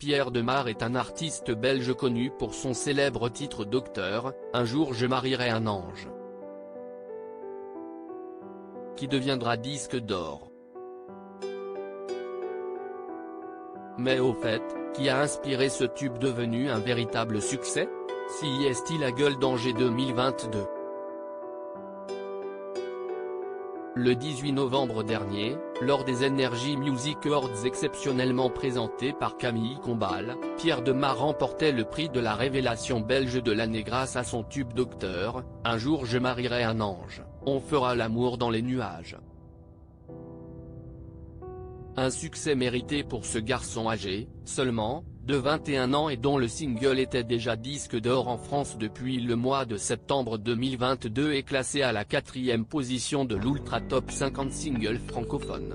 Pierre Demar est un artiste belge connu pour son célèbre titre Docteur, Un jour je marierai un ange, qui deviendra disque d'or. Mais au fait, qui a inspiré ce tube devenu un véritable succès? CIST La Gueule d'Angers 2022. Le 18 novembre dernier, lors des Energy Music Awards exceptionnellement présentés par Camille Combal, Pierre Demar remportait le prix de la révélation belge de l'année grâce à son tube Docteur, Un jour je marierai un ange, on fera l'amour dans les nuages. Un succès mérité pour ce garçon âgé, seulement, de 21 ans et dont le single était déjà disque d'or en France depuis le mois de septembre 2022 et classé à la 4e position de l'Ultra Top 50 singles francophones.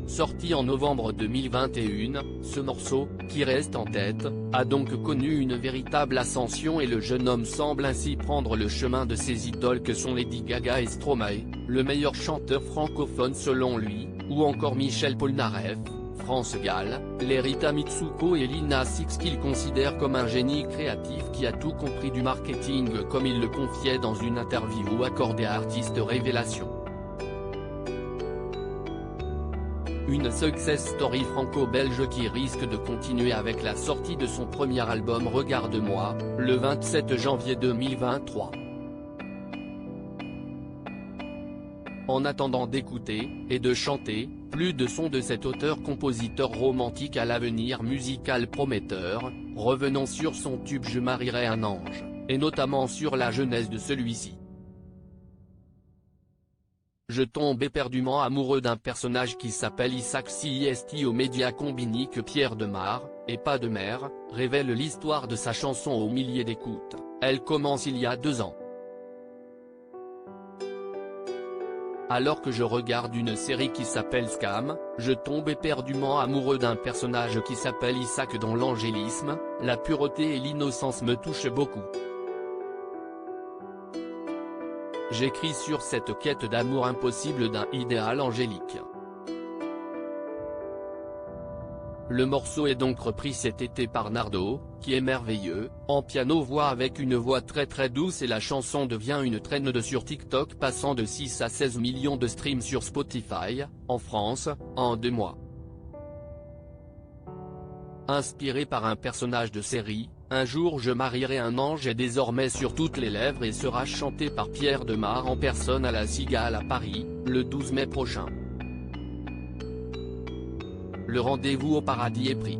Sorti en novembre 2021, ce morceau, qui reste en tête, a donc connu une véritable ascension et le jeune homme semble ainsi prendre le chemin de ses idoles que sont Lady Gaga et Stromae, le meilleur chanteur francophone selon lui, ou encore Michel Polnareff, France Gall, Lerita Mitsuko et Lil Nas X qu'il considère comme un génie créatif qui a tout compris du marketing comme il le confiait dans une interview accordée à Artiste Révélation. Une success story franco-belge qui risque de continuer avec la sortie de son premier album Regarde-moi, le 27 janvier 2023. En attendant d'écouter, et de chanter, plus de sons de cet auteur-compositeur romantique à l'avenir musical prometteur, revenons sur son tube Je marierai un ange, et notamment sur la jeunesse de celui-ci. Je tombe éperdument amoureux d'un personnage qui s'appelle Isaac CIST aux médias combini que Pierre Demar, et pas de mère, révèle l'histoire de sa chanson aux milliers d'écoutes. Elle commence il y a 2 ans. Alors que je regarde une série qui s'appelle Scam, je tombe éperdument amoureux d'un personnage qui s'appelle Isaac dont l'angélisme, la pureté et l'innocence me touchent beaucoup. J'écris sur cette quête d'amour impossible d'un idéal angélique. Le morceau est donc repris cet été par Nardo, qui est merveilleux, en piano-voix avec une voix très douce et la chanson devient une traîne sur TikTok passant de 6 à 16 millions de streams sur Spotify, en France, en 2 mois. Inspiré par un personnage de série, Un jour je marierai un ange est désormais sur toutes les lèvres et sera chanté par Pierre Demar en personne à la Cigale à Paris, le 12 mai prochain. Le rendez-vous au paradis est pris.